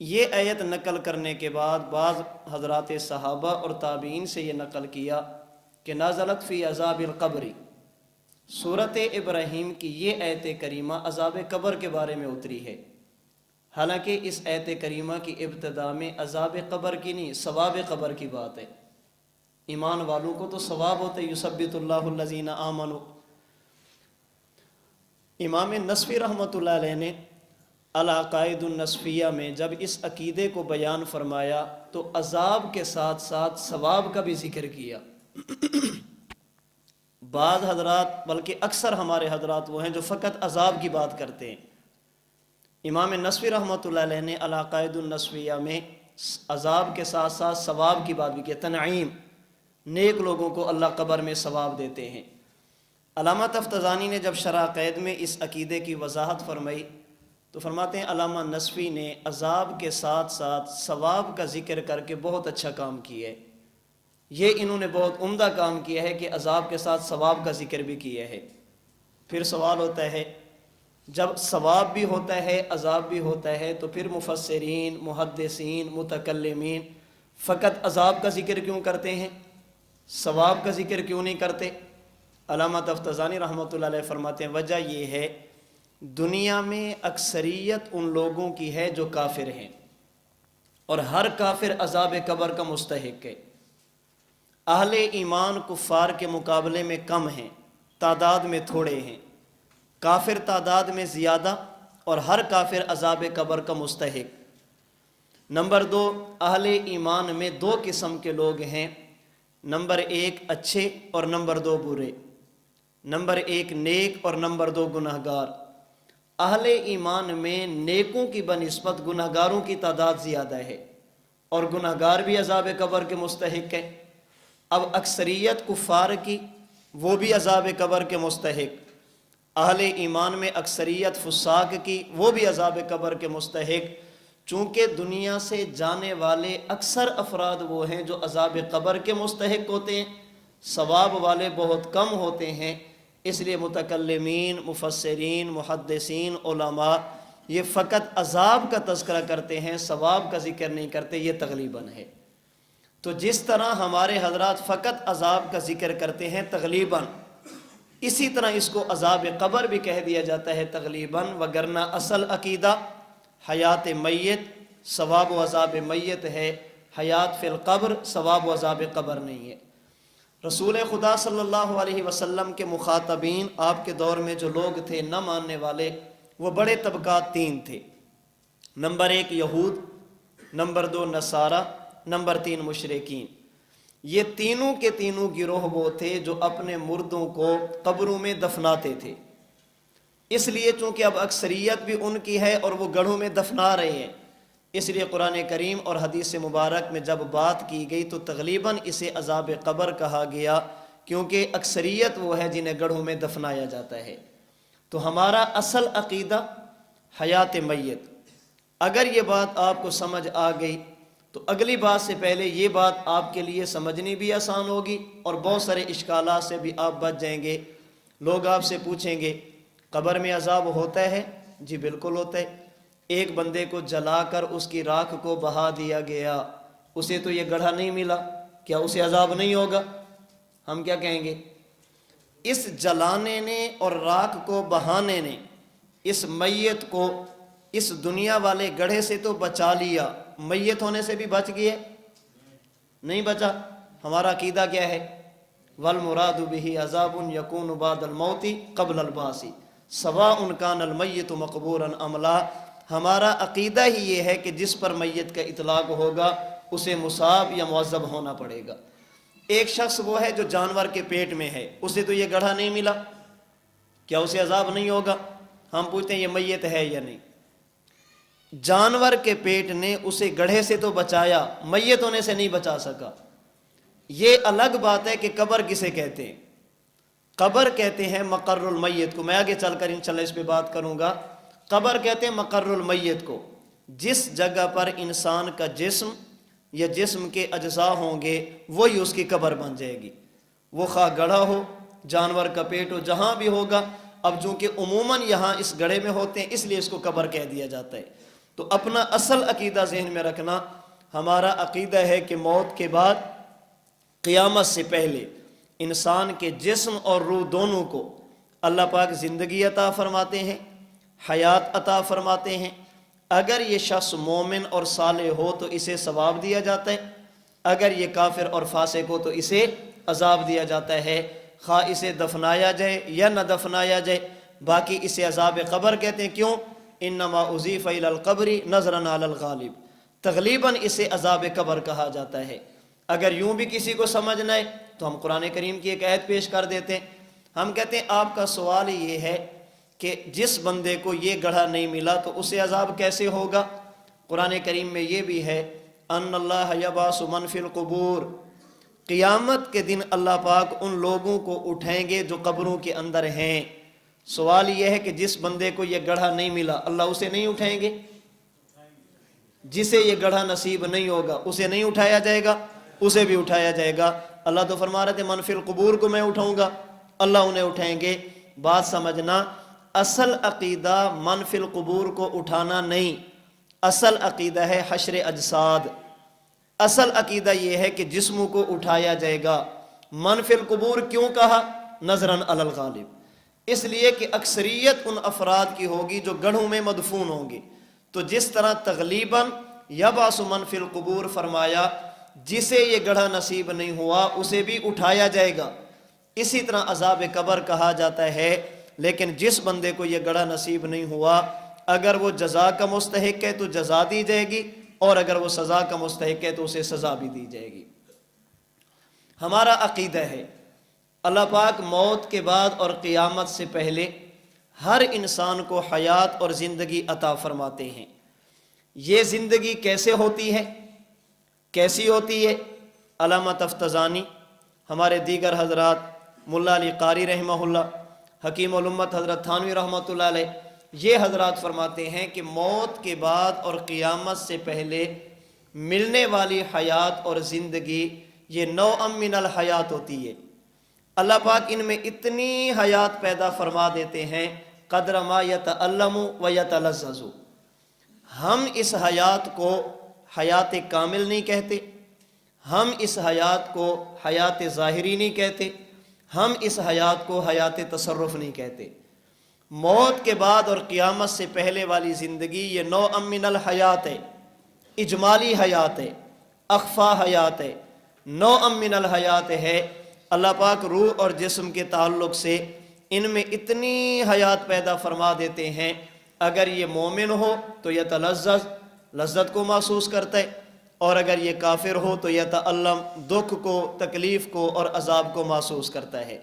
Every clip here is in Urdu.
یہ آیت نقل کرنے کے بعد بعض حضرات صحابہ اور تابعین سے یہ نقل کیا کہ نازلت فی عذاب القبر، سورۃ ابراہیم کی یہ آیت کریمہ عذاب قبر کے بارے میں اتری ہے۔ حالانکہ اس آیت کریمہ کی ابتدا میں عذاب قبر کی نہیں، ثواب قبر کی بات ہے۔ ایمان والوں کو تو ثواب ہوتے، یثبت اللہ الذین آمنوا۔ امام نصفی رحمۃ اللہ علیہ نے العقائد النصفیہ میں جب اس عقیدے کو بیان فرمایا تو عذاب کے ساتھ ساتھ ثواب کا بھی ذکر کیا۔ بعض حضرات بلکہ اکثر ہمارے حضرات وہ ہیں جو فقط عذاب کی بات کرتے ہیں۔ امام نصفی رحمۃ اللہ علیہ نے العقائد النصفیہ میں عذاب کے ساتھ ساتھ ثواب کی بات بھی کی، تنعیم، نیک لوگوں کو اللہ قبر میں ثواب دیتے ہیں۔ علامہ تفتزانی نے جب شرح عقائد میں اس عقیدے کی وضاحت فرمائی تو فرماتے ہیں علامہ نصفی نے عذاب کے ساتھ ساتھ ثواب کا ذکر کر کے بہت اچھا کام کیا ہے۔ یہ انہوں نے بہت عمدہ کام کیا ہے کہ عذاب کے ساتھ ثواب کا ذکر بھی کیا ہے۔ پھر سوال ہوتا ہے جب ثواب بھی ہوتا ہے عذاب بھی ہوتا ہے تو پھر مفسرین، محدثین، متکلمین فقط عذاب کا ذکر کیوں کرتے ہیں، ثواب کا ذکر کیوں نہیں کرتے؟ علامہ تفتزانی رحمۃ اللہ علیہ فرماتے ہیں وجہ یہ ہے دنیا میں اکثریت ان لوگوں کی ہے جو کافر ہیں، اور ہر کافر عذاب قبر کا مستحق ہے۔ اہل ایمان کفار کے مقابلے میں کم ہیں، تعداد میں تھوڑے ہیں، کافر تعداد میں زیادہ، اور ہر کافر عذاب قبر کا مستحق۔ نمبر 2، اہل ایمان میں 2 قسم کے لوگ ہیں، نمبر 1 اچھے اور نمبر 2 برے، نمبر 1 نیک اور نمبر 2 گناہگار۔ اہل ایمان میں نیکوں کی بنسبت گناہگاروں کی تعداد زیادہ ہے، اور گناہگار بھی عذاب قبر کے مستحق ہیں۔ اب اکثریت کفار کی، وہ بھی عذاب قبر کے مستحق۔ اہل ایمان میں اکثریت فساق کی، وہ بھی عذاب قبر کے مستحق۔ چونکہ دنیا سے جانے والے اکثر افراد وہ ہیں جو عذاب قبر کے مستحق ہوتے ہیں، ثواب والے بہت کم ہوتے ہیں، اس لیے متکلمین، مفسرین، محدثین، علماء یہ فقط عذاب کا تذکرہ کرتے ہیں، ثواب کا ذکر نہیں کرتے، یہ تغلیباً ہے۔ تو جس طرح ہمارے حضرات فقط عذاب کا ذکر کرتے ہیں تغلیباً، اسی طرح اس کو عذاب قبر بھی کہہ دیا جاتا ہے تغلیباً، وگرنہ اصل عقیدہ حیات میت، ثواب و عذاب میت ہے، حیات فی القبر، ثواب و عذاب قبر نہیں ہے۔ رسول خدا صلی اللہ علیہ وسلم کے مخاطبین، آپ کے دور میں جو لوگ تھے نہ ماننے والے، وہ بڑے طبقات 3 تھے۔ نمبر 1 یہود، نمبر 2 نصارہ، نمبر 3 مشرکین۔ یہ تینوں کے تینوں گروہ وہ تھے جو اپنے مردوں کو قبروں میں دفناتے تھے۔ اس لیے چونکہ اب اکثریت بھی ان کی ہے اور وہ گڑھوں میں دفنا رہے ہیں، اس لیے قرآن کریم اور حدیث مبارک میں جب بات کی گئی تو تغلیباً اسے عذاب قبر کہا گیا، کیونکہ اکثریت وہ ہے جنہیں گڑھوں میں دفنایا جاتا ہے۔ تو ہمارا اصل عقیدہ حیات میت۔ اگر یہ بات آپ کو سمجھ آ گئی تو اگلی بات سے پہلے یہ بات آپ کے لیے سمجھنی بھی آسان ہوگی، اور بہت سارے اشکالات سے بھی آپ بچ جائیں گے۔ لوگ آپ سے پوچھیں گے قبر میں عذاب ہوتا ہے؟ جی بالکل ہوتا ہے۔ ایک بندے کو جلا کر اس کی راکھ کو بہا دیا گیا، اسے تو یہ گڑھا نہیں ملا، کیا اسے عذاب نہیں ہوگا؟ ہم کیا کہیں گے؟ اس جلانے نے اور راکھ کو بہانے نے اس میت کو اس دنیا والے گڑھے سے تو بچا لیا، میت ہونے سے بھی بچ گئے؟ نہیں بچا۔ ہمارا عقیدہ کیا ہے؟ والمراد به عذاب یکون بعد الموت قبل البعث سواء کان المیت مقبورا ام لا۔ ہمارا عقیدہ ہی یہ ہے کہ جس پر میت کا اطلاق ہوگا اسے مصاب یا معذب ہونا پڑے گا۔ ایک شخص وہ ہے جو جانور کے پیٹ میں ہے، اسے تو یہ گڑھا نہیں ملا، کیا اسے عذاب نہیں ہوگا؟ ہم پوچھتے ہیں یہ میت ہے یا نہیں؟ جانور کے پیٹ نے اسے گڑھے سے تو بچایا، میت ہونے سے نہیں بچا سکا۔ یہ الگ بات ہے کہ قبر کسے کہتے ہیں۔ قبر کہتے ہیں مقر المیت کو، میں آگے چل کر انشاءاللہ اس پہ بات کروں گا۔ قبر کہتے ہیں مقر المیت کو، جس جگہ پر انسان کا جسم یا جسم کے اجزاء ہوں گے وہی اس کی قبر بن جائے گی۔ وہ خواہ گڑھا ہو، جانور کا پیٹ ہو، جہاں بھی ہوگا۔ اب چونکہ عموماً یہاں اس گڑھے میں ہوتے ہیں اس لیے اس کو قبر کہہ دیا جاتا ہے۔ تو اپنا اصل عقیدہ ذہن میں رکھنا، ہمارا عقیدہ ہے کہ موت کے بعد قیامت سے پہلے انسان کے جسم اور روح دونوں کو اللہ پاک زندگی عطا فرماتے ہیں، حیات عطا فرماتے ہیں۔ اگر یہ شخص مومن اور صالح ہو تو اسے ثواب دیا جاتا ہے، اگر یہ کافر اور فاسق ہو تو اسے عذاب دیا جاتا ہے، خواہ اسے دفنایا جائے یا نہ دفنایا جائے۔ باقی اسے عذاب قبر کہتے ہیں، کیوں؟ انما اضیف الی القبر نظرا علی الغالب، تغلیباً اسے عذاب قبر کہا جاتا ہے۔ اگر یوں بھی کسی کو سمجھنا ہے تو ہم قرآن کریم کی ایک آیت پیش کر دیتے ہیں، ہم کہتے ہیں آپ کا سوال یہ ہے کہ جس بندے کو یہ گڑھا نہیں ملا تو اسے عذاب کیسے ہوگا؟ قرآن کریم میں یہ بھی ہے، ان اللہ یبعث من فی القبور، قیامت کے دن اللہ پاک ان لوگوں کو اٹھائیں گے جو قبروں کے اندر ہیں۔ سوال یہ ہے کہ جس بندے کو یہ گڑھا نہیں ملا اللہ اسے نہیں اٹھائیں گے؟ جسے یہ گڑھا نصیب نہیں ہوگا اسے نہیں اٹھایا جائے گا؟ اسے بھی اٹھایا جائے گا۔ اللہ تو فرما رہے تھے من فی القبور کو میں اٹھاؤں گا، اللہ انہیں اٹھائیں گے۔ بات سمجھنا، اصل عقیدہ من فی القبور کو اٹھانا نہیں، اصل عقیدہ ہے حشر اجساد۔ اصل عقیدہ یہ ہے کہ جسموں کو اٹھایا جائے گا۔ من فی القبور کیوں کہا؟ نظراً علی الغالب، اس لیے کہ اکثریت ان افراد کی ہوگی جو گڑھوں میں مدفون ہوں گے۔ تو جس طرح تغلیباً یبعث من فی القبور فرمایا، جسے یہ گڑھا نصیب نہیں ہوا اسے بھی اٹھایا جائے گا، اسی طرح عذاب قبر کہا جاتا ہے۔ لیکن جس بندے کو یہ گڑھا نصیب نہیں ہوا، اگر وہ جزا کا مستحق ہے تو جزا دی جائے گی، اور اگر وہ سزا کا مستحق ہے تو اسے سزا بھی دی جائے گی۔ ہمارا عقیدہ ہے اللہ پاک موت کے بعد اور قیامت سے پہلے ہر انسان کو حیات اور زندگی عطا فرماتے ہیں۔ یہ زندگی کیسے ہوتی ہے؟ کیسی ہوتی ہے؟ علامہ تفتزانی، ہمارے دیگر حضرات، ملا علی قاری رحمہ اللہ، حکیم الامت حضرت تھانوی رحمۃ اللہ علیہ، یہ حضرات فرماتے ہیں کہ موت کے بعد اور قیامت سے پہلے ملنے والی حیات اور زندگی یہ نوع من الحیات ہوتی ہے۔ اللہ پاک ان میں اتنی حیات پیدا فرما دیتے ہیں، قدر ما یتعلم و یتلذذ۔ ہم اس حیات کو حیات کامل نہیں کہتے، ہم اس حیات کو حیات ظاہری نہیں کہتے، ہم اس حیات کو حیات تصرف نہیں کہتے۔ موت کے بعد اور قیامت سے پہلے والی زندگی یہ نوع من الحیات ہے، اجمالی حیات ہے، اخفا حیات ہے، نوع من الحیات ہے۔ اللہ پاک روح اور جسم کے تعلق سے ان میں اتنی حیات پیدا فرما دیتے ہیں، اگر یہ مومن ہو تو یتلذذ، لذت کو محسوس کرتا ہے، اور اگر یہ کافر ہو تو یتألم، دکھ کو، تکلیف کو اور عذاب کو محسوس کرتا ہے۔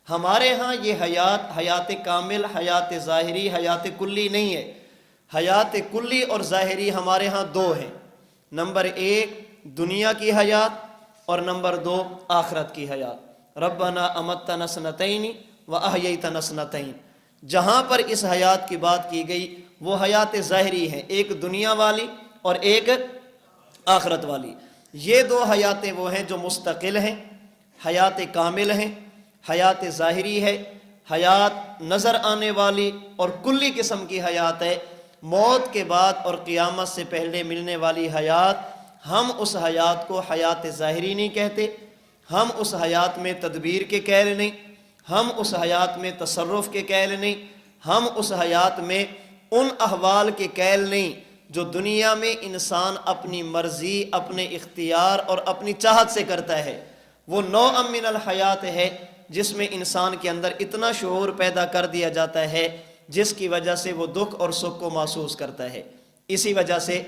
ہمارے ہاں یہ حیات کامل، حیات ظاہری، حیات کلی نہیں ہے۔ حیات کلی اور ظاہری ہمارے ہاں دو ہیں، نمبر ایک دنیا کی حیات اور نمبر دو آخرت کی حیات۔ ربنا امتنا سنتین و احییتنا سنتین، جہاں پر اس حیات کی بات کی گئی وہ حیات ظاہری ہے، ایک دنیا والی اور ایک آخرت والی۔ یہ دو حیاتیں وہ ہیں جو مستقل ہیں، حیات کامل ہیں، حیات ظاہری ہے، حیات نظر آنے والی اور کلی قسم کی حیات ہے۔ موت کے بعد اور قیامت سے پہلے ملنے والی حیات، ہم اس حیات کو حیات ظاہری نہیں کہتے، ہم اس حیات میں تدبیر کے قائل نہیں، ہم اس حیات میں تصرف کے قائل نہیں، ہم اس حیات میں ان احوال کے قائل نہیں جو دنیا میں انسان اپنی مرضی، اپنے اختیار اور اپنی چاہت سے کرتا ہے۔ وہ نوع من الحیات ہے جس میں انسان کے اندر اتنا شعور پیدا کر دیا جاتا ہے جس کی وجہ سے وہ دکھ اور سکھ کو محسوس کرتا ہے۔ اسی وجہ سے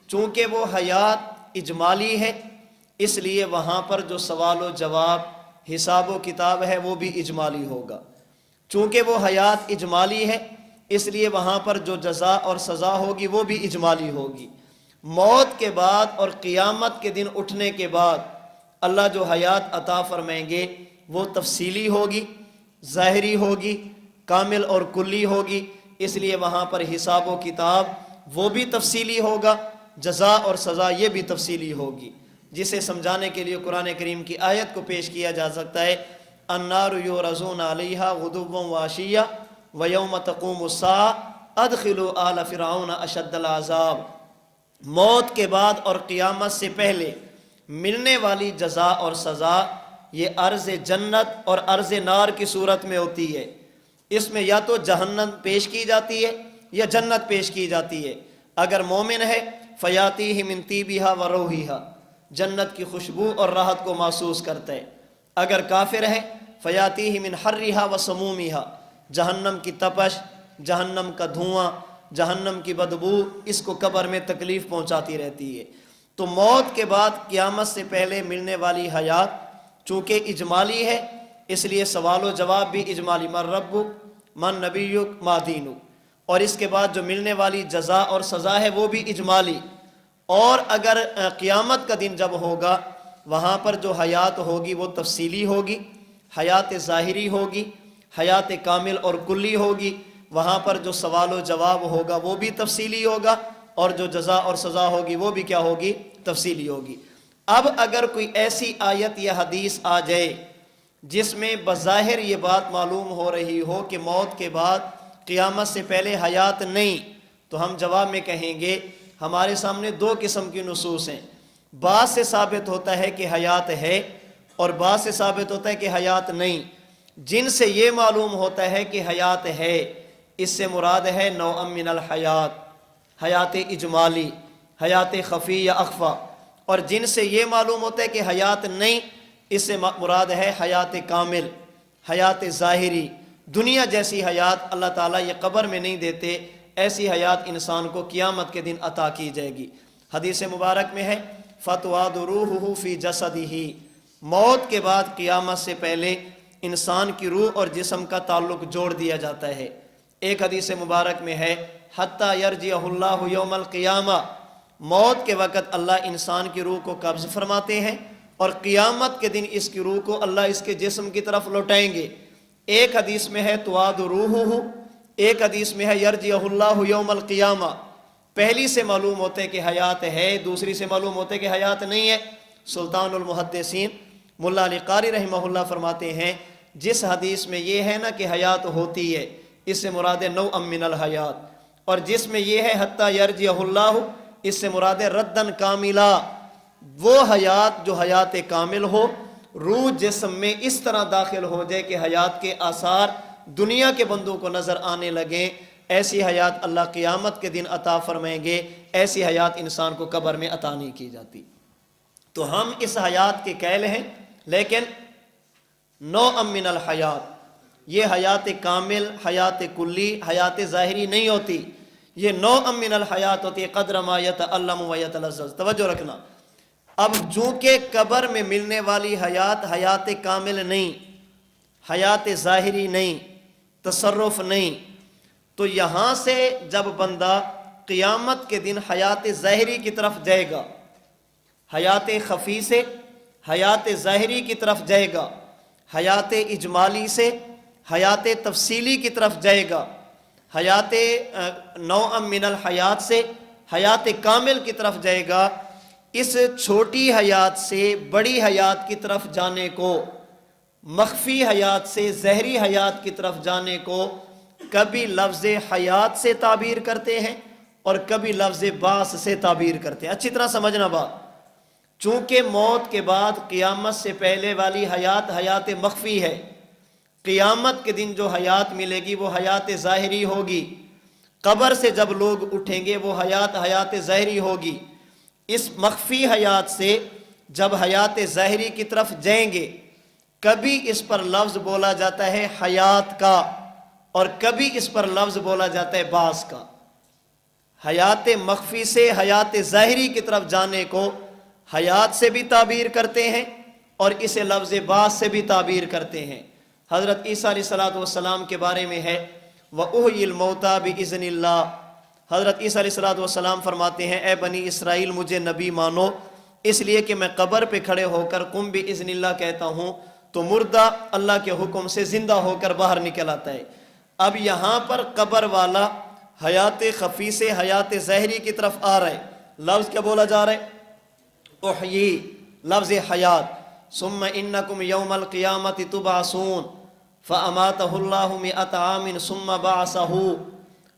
چونکہ وہ حیات اجمالی ہے، اس لیے وہاں پر جو سوال و جواب، حساب و کتاب ہے وہ بھی اجمالی ہوگا۔ چونکہ وہ حیات اجمالی ہے اس لیے وہاں پر جو جزا اور سزا ہوگی وہ بھی اجمالی ہوگی۔ موت کے بعد اور قیامت کے دن اٹھنے کے بعد اللہ جو حیات عطا فرمائیں گے وہ تفصیلی ہوگی، ظاہری ہوگی، کامل اور کلی ہوگی، اس لیے وہاں پر حساب و کتاب وہ بھی تفصیلی ہوگا، جزا اور سزا یہ بھی تفصیلی ہوگی، جسے سمجھانے کے لیے قرآن کریم کی آیت کو پیش کیا جا سکتا ہے، النار یعرضون علیہا غدوا وعشیا ویوم تقوم الساعہ ادخلوا آل فرعون اشد العذاب، موت کے بعد اور قیامت سے پہلے ملنے والی جزا اور سزا یہ عرض جنت اور عرض نار کی صورت میں ہوتی ہے۔ اس میں یا تو جہنم پیش کی جاتی ہے یا جنت پیش کی جاتی ہے۔ اگر مومن ہے فیاتیہ من طیبہا و روحہا، جنت کی خوشبو اور راحت کو محسوس کرتا ہے۔ اگر کافر ہے فیاتیہ من حرہا و سمومہا، جہنم کی تپش، جہنم کا دھواں، جہنم کی بدبو اس کو قبر میں تکلیف پہنچاتی رہتی ہے۔ تو موت کے بعد قیامت سے پہلے ملنے والی حیات چونکہ اجمالی ہے، اس لیے سوال و جواب بھی اجمالی، من ربک من نبیک ما دینک، اور اس کے بعد جو ملنے والی جزا اور سزا ہے وہ بھی اجمالی۔ اور اگر قیامت کا دن جب ہوگا وہاں پر جو حیات ہوگی وہ تفصیلی ہوگی، حیات ظاہری ہوگی، حیات کامل اور کلی ہوگی۔ وہاں پر جو سوال و جواب ہوگا وہ بھی تفصیلی ہوگا، اور جو جزا اور سزا ہوگی وہ بھی کیا ہوگی؟ تفصیلی ہوگی۔ اب اگر کوئی ایسی آیت یا حدیث آ جائے جس میں بظاہر یہ بات معلوم ہو رہی ہو کہ موت کے بعد قیامت سے پہلے حیات نہیں، تو ہم جواب میں کہیں گے ہمارے سامنے دو قسم کی نصوص ہیں۔ بعض سے ثابت ہوتا ہے کہ حیات ہے اور بعض سے ثابت ہوتا ہے کہ حیات نہیں۔ جن سے یہ معلوم ہوتا ہے کہ حیات ہے، اس سے مراد ہے نوع من الحیات، حیات اجمالی، حیات خفی یا اخفا۔ اور جن سے یہ معلوم ہوتا ہے کہ حیات نہیں، اس سے مراد ہے حیات کامل، حیات ظاہری، دنیا جیسی حیات اللہ تعالیٰ یہ قبر میں نہیں دیتے، ایسی حیات انسان کو قیامت کے دن عطا کی جائے گی۔ حدیث مبارک میں ہے فَتُعَادُ رُوحُهُ فِي جَسَدِهِ، موت کے بعد قیامت سے پہلے انسان کی روح اور جسم کا تعلق جوڑ دیا جاتا ہے۔ ایک حدیث مبارک میں ہے حَتَّى يَرْجِعَهُ اللَّهُ يَوْمَ الْقِيَامَةِ، موت کے وقت اللہ انسان کی روح کو قبض فرماتے ہیں اور قیامت کے دن اس کی روح کو اللہ اس کے جسم کی طرف لوٹائیں گے۔ ایک حدیث میں ہے تُعَادُ رُوحُهُ، ایک حدیث میں ہے یرجعہ اللہ یوم القیامہ۔ پہلی سے معلوم ہوتا ہے کہ حیات ہے، دوسری سے معلوم ہوتا ہے کہ حیات نہیں ہے۔ سلطان المحدثین ملا علی قاری رحمہ اللہ فرماتے ہیں جس حدیث میں یہ ہے نا کہ حیات ہوتی ہے، اس سے مراد ہے نوع من الحیات، اور جس میں یہ ہے حتیٰ یرجعہ اللہ، اس سے مراد ہے ردن کاملا، وہ حیات جو حیات کامل ہو، روح جسم میں اس طرح داخل ہو جائے کہ حیات کے آثار دنیا کے بندوں کو نظر آنے لگیں، ایسی حیات اللہ قیامت کے دن عطا فرمائیں گے۔ ایسی حیات انسان کو قبر میں عطا نہیں کی جاتی۔ تو ہم اس حیات کے قائل ہیں، لیکن نوع من الحیات، یہ حیات کامل، حیات کلی، حیات ظاہری نہیں ہوتی، یہ نوع من الحیات ہوتی ہے، قدر ما یتعلم و یتلذذ۔ توجہ رکھنا، اب چونکہ قبر میں ملنے والی حیات حیات کامل نہیں، حیات ظاہری نہیں، تصرف نہیں، تو یہاں سے جب بندہ قیامت کے دن حیات ظاہری کی طرف جائے گا، حیات خفی سے حیات ظاہری کی طرف جائے گا، حیات اجمالی سے حیات تفصیلی کی طرف جائے گا، حیات نوع من الحیات سے حیات کامل کی طرف جائے گا، اس چھوٹی حیات سے بڑی حیات کی طرف جانے کو، مخفی حیات سے ظاہری حیات کی طرف جانے کو کبھی لفظ حیات سے تعبیر کرتے ہیں اور کبھی لفظ بعث سے تعبیر کرتے ہیں۔ اچھی طرح سمجھنا بات، چونکہ موت کے بعد قیامت سے پہلے والی حیات حیات مخفی ہے، قیامت کے دن جو حیات ملے گی وہ حیات ظاہری ہوگی، قبر سے جب لوگ اٹھیں گے وہ حیات حیات ظاہری ہوگی۔ اس مخفی حیات سے جب حیات ظاہری کی طرف جائیں گے، کبھی اس پر لفظ بولا جاتا ہے حیات کا اور کبھی اس پر لفظ بولا جاتا ہے بعث کا۔ حیات مخفی سے حیات ظاہری کی طرف جانے کو حیات سے بھی تعبیر کرتے ہیں اور اسے لفظ بعث سے بھی تعبیر کرتے ہیں۔ حضرت عیسیٰ علیہ السلام کے بارے میں ہے وَأُحْيِي الْمَوْتَى بِإِذْنِ اللَّهِ، حضرت عیسیٰ علیہ السلام فرماتے ہیں اے بنی اسرائیل مجھے نبی مانو، اس لیے کہ میں قبر پہ کھڑے ہو کر قم بِإِذْنِ اللَّهِ کہتا ہوں تو مردہ اللہ کے حکم سے زندہ ہو کر باہر نکل آتا ہے۔ اب یہاں پر قبر والا حیات خفی سے حیات ظاہری کی طرف آ رہا ہے، لفظ کیا بولا جا رہا ہے؟ احیی، لفظ حیات۔ ثم انکم یوم القیامت تبعثون فاماتہ اللہ مئۃ عام ثم بعثہ،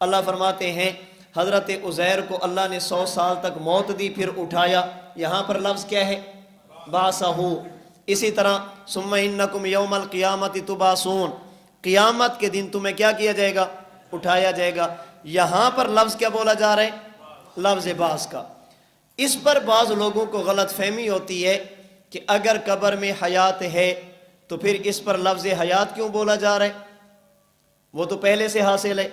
اللہ فرماتے ہیں حضرت عزیر کو اللہ نے 100 سال تک موت دی پھر اٹھایا، یہاں پر لفظ کیا ہے؟ باسہو۔ اسی طرح ثم انکم یوم القیامت تبعثون، قیامت کے دن تمہیں کیا کیا جائے گا؟ اٹھایا جائے گا۔ یہاں پر لفظ کیا بولا جا رہا ہے؟ لفظ باس کا۔ اس پر بعض لوگوں کو غلط فہمی ہوتی ہے کہ اگر قبر میں حیات ہے تو پھر اس پر لفظ حیات کیوں بولا جا رہا ہے؟ وہ تو پہلے سے حاصل ہے۔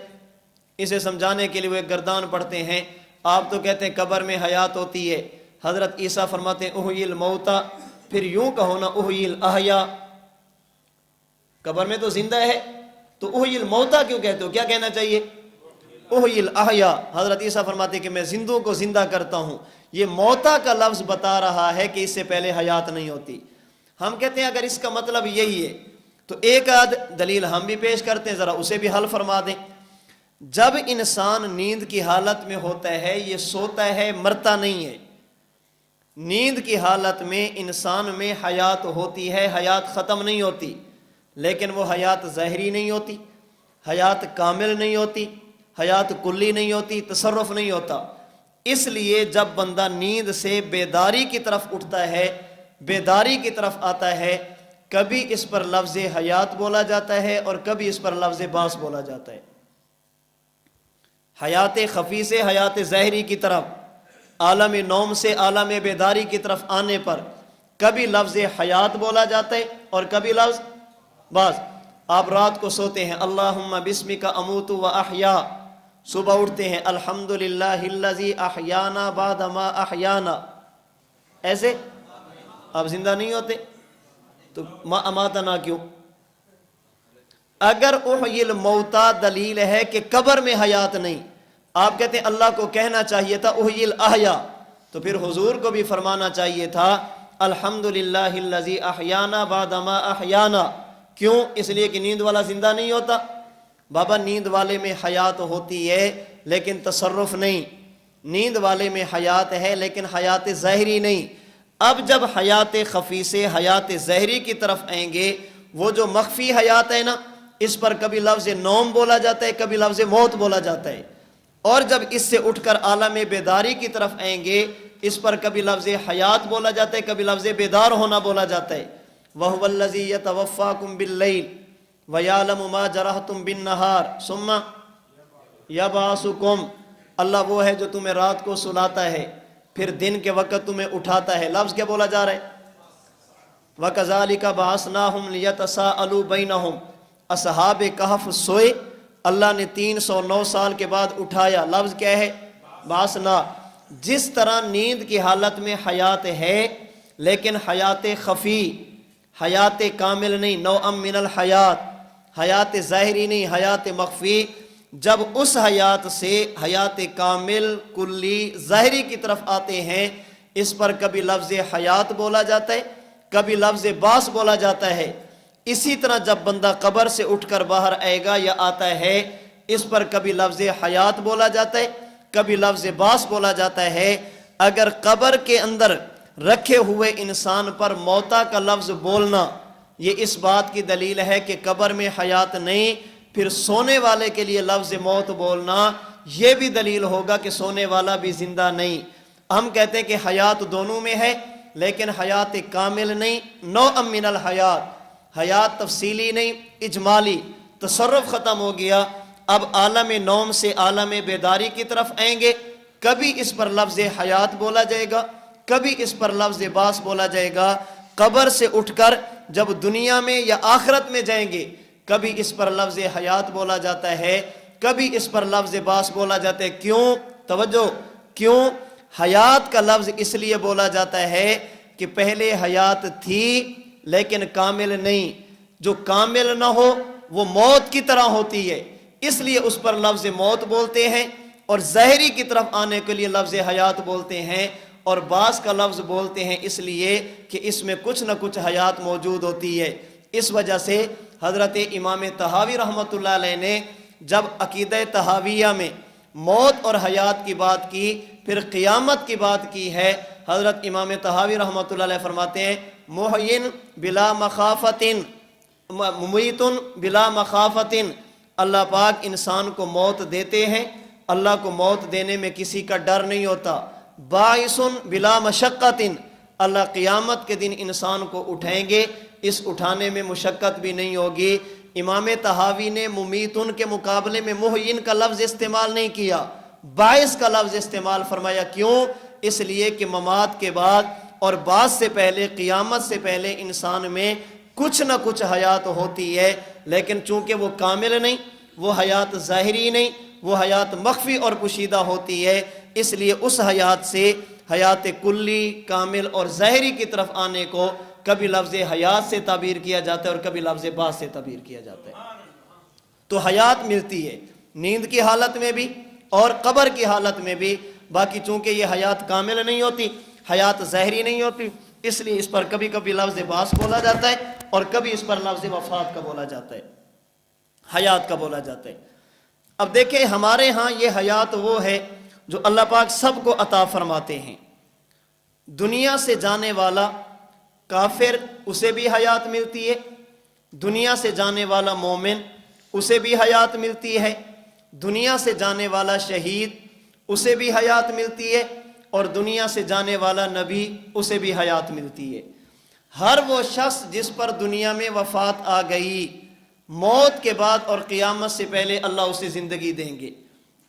اسے سمجھانے کے لیے وہ ایک گردان پڑھتے ہیں، آپ تو کہتے ہیں قبر میں حیات ہوتی ہے، حضرت عیسیٰ فرماتے ہیں احیی الموتیٰ، پھر یوں کہو نا احیی الاحیاء، قبر میں تو زندہ ہے تو احیی الموتیٰ کیوں کہتے ہو؟ کیا کہنا چاہیے؟ احیی الاحیاء۔ حضرت عیسیٰ فرماتے ہیں کہ میں زندوں کو زندہ کرتا ہوں۔ یہ موتا کا لفظ بتا رہا ہے کہ اس سے پہلے حیات نہیں ہوتی۔ ہم کہتے ہیں اگر اس کا مطلب یہی ہے تو ایک آدھ دلیل ہم بھی پیش کرتے ہیں، ذرا اسے بھی حل فرما دیں۔ جب انسان نیند کی حالت میں ہوتا ہے، یہ سوتا ہے، مرتا نہیں ہے۔ نیند کی حالت میں انسان میں حیات ہوتی ہے، حیات ختم نہیں ہوتی، لیکن وہ حیات ظاہری نہیں ہوتی، حیات کامل نہیں ہوتی، حیات کلی نہیں ہوتی، تصرف نہیں ہوتا۔ اس لیے جب بندہ نیند سے بیداری کی طرف اٹھتا ہے، بیداری کی طرف آتا ہے، کبھی اس پر لفظ حیات بولا جاتا ہے اور کبھی اس پر لفظ باس بولا جاتا ہے۔ حیات خفی سے حیات ظاہری کی طرف، عالم نوم سے عالم بیداری کی طرف آنے پر کبھی لفظ حیات بولا جاتا ہے اور کبھی لفظ باس۔ آپ رات کو سوتے ہیں اللہم بسمک اموت و احیا، صبح اٹھتے ہیں الحمدللہ الذی احیانا بعد ما احیانا، ایسے آپ زندہ نہیں ہوتے تو ما اماتنا کیوں؟ اگر احیی الموتیٰ دلیل ہے کہ قبر میں حیات نہیں، آپ کہتے ہیں اللہ کو کہنا چاہیے تھا احیی الاحیاء، تو پھر حضور کو بھی فرمانا چاہیے تھا الحمدللہ الذی احیانا بعد ما احیانا۔ کیوں؟ اس لیے کہ نیند والا زندہ نہیں ہوتا۔ بابا نیند والے میں حیات ہوتی ہے لیکن تصرف نہیں، نیند والے میں حیات ہے لیکن حیات ظاہری نہیں۔ اب جب حیات خفی سے حیات ظاہری کی طرف آئیں گے، وہ جو مخفی حیات ہے نا، اس پر کبھی لفظ نوم بولا جاتا ہے، کبھی لفظ موت بولا جاتا ہے، اور جب اس سے اٹھ کر عالم بیداری کی طرف آئیں گے، اس پر کبھی لفظ حیات بولا جاتا ہے، کبھی لفظ بیدار ہونا بولا جاتا ہے۔ وَهُوَ الَّذِي يَتَوَفَّاكُمْ بِاللَّيْلِ وَيَعْلَمُ مَا جَرَحْتُمْ بِالنَّهَارِ ثُمَّ يَبْعَثُكُمْ، اللہ وہ ہے جو تمہیں رات کو سلاتا ہے پھر دن کے وقت تمہیں اٹھاتا ہے۔ لفظ کیا بولا جا رہا ہے؟ وَكَذَلِكَ بَعَثْنَاهُمْ لِيَتَسَاءَلُوا بَيْنَهُمْ، اصحاب کہف سوئے، اللہ نے 309 سال کے بعد اٹھایا، لفظ کیا ہے؟ باسنا۔ جس طرح نیند کی حالت میں حیات ہے لیکن حیات خفی، حیات کامل نہیں، نوعم من الحیات، حیات ظاہری نہیں، حیات مخفی، جب اس حیات سے حیات کامل کلی ظاہری کی طرف آتے ہیں، اس پر کبھی لفظ حیات بولا جاتا ہے، کبھی لفظ باس بولا جاتا ہے۔ اسی طرح جب بندہ قبر سے اٹھ کر باہر آئے گا یا آتا ہے، اس پر کبھی لفظ حیات بولا جاتا ہے، کبھی لفظ باس بولا جاتا ہے۔ اگر قبر کے اندر رکھے ہوئے انسان پر موتا کا لفظ بولنا یہ اس بات کی دلیل ہے کہ قبر میں حیات نہیں، پھر سونے والے کے لیے لفظ موت بولنا یہ بھی دلیل ہوگا کہ سونے والا بھی زندہ نہیں۔ ہم کہتے ہیں کہ حیات دونوں میں ہے لیکن حیات کامل نہیں، نوعم من الحیات، حیات تفصیلی نہیں، اجمالی، تصرف ختم ہو گیا۔ اب عالم نوم سے عالم بیداری کی طرف آئیں گے، کبھی اس پر لفظ حیات بولا جائے گا، کبھی اس پر لفظ باس بولا جائے گا۔ قبر سے اٹھ کر جب دنیا میں یا آخرت میں جائیں گے، کبھی اس پر لفظ حیات بولا جاتا ہے، کبھی اس پر لفظ باس بولا جاتا ہے۔ کیوں؟ توجہ، کیوں؟ حیات کا لفظ اس لیے بولا جاتا ہے کہ پہلے حیات تھی لیکن کامل نہیں، جو کامل نہ ہو وہ موت کی طرح ہوتی ہے، اس لیے اس پر لفظ موت بولتے ہیں، اور ظاہری کی طرف آنے کے لیے لفظ حیات بولتے ہیں، اور باس کا لفظ بولتے ہیں اس لیے کہ اس میں کچھ نہ کچھ حیات موجود ہوتی ہے۔ اس وجہ سے حضرت امام طحاوی رحمۃ اللہ علیہ نے جب عقیدہ طحاویہ میں موت اور حیات کی بات کی، پھر قیامت کی بات کی ہے، حضرت امام طحاوی رحمۃ اللہ علیہ فرماتے ہیں محین بلا مخافت، ممیت بلا مخافت، اللہ پاک انسان کو موت دیتے ہیں، اللہ کو موت دینے میں کسی کا ڈر نہیں ہوتا۔ باعث بلا مشقت، اللہ قیامت کے دن انسان کو اٹھائیں گے، اس اٹھانے میں مشقت بھی نہیں ہوگی۔ امام طحاوی نے ممیتن کے مقابلے میں محین کا لفظ استعمال نہیں کیا، باعث کا لفظ استعمال فرمایا۔ کیوں؟ اس لیے کہ ممات کے بعد اور بعد سے پہلے، قیامت سے پہلے انسان میں کچھ نہ کچھ حیات ہوتی ہے، لیکن چونکہ وہ کامل نہیں، وہ حیات ظاہری نہیں، وہ حیات مخفی اور پوشیدہ ہوتی ہے، اس لیے اس حیات سے حیات کلی، کامل اور ظاہری کی طرف آنے کو کبھی لفظ حیات سے تعبیر کیا جاتا ہے اور کبھی لفظ بعث سے تعبیر کیا جاتا ہے۔ تو حیات ملتی ہے نیند کی حالت میں بھی اور قبر کی حالت میں بھی، باقی چونکہ یہ حیات کامل نہیں ہوتی، حیات ظاہری نہیں ہوتی، اس لیے اس پر کبھی کبھی لفظ بعث بولا جاتا ہے اور کبھی اس پر لفظ وفات کا بولا جاتا ہے، حیات کا بولا جاتا ہے۔ اب دیکھیں ہمارے ہاں یہ حیات وہ ہے جو اللہ پاک سب کو عطا فرماتے ہیں۔ دنیا سے جانے والا کافر، اسے بھی حیات ملتی ہے، دنیا سے جانے والا مومن، اسے بھی حیات ملتی ہے، دنیا سے جانے والا شہید، اسے بھی حیات ملتی ہے، اور دنیا سے جانے والا نبی، اسے بھی حیات ملتی ہے۔ ہر وہ شخص جس پر دنیا میں وفات آ گئی، موت کے بعد اور قیامت سے پہلے اللہ اسے زندگی دیں گے۔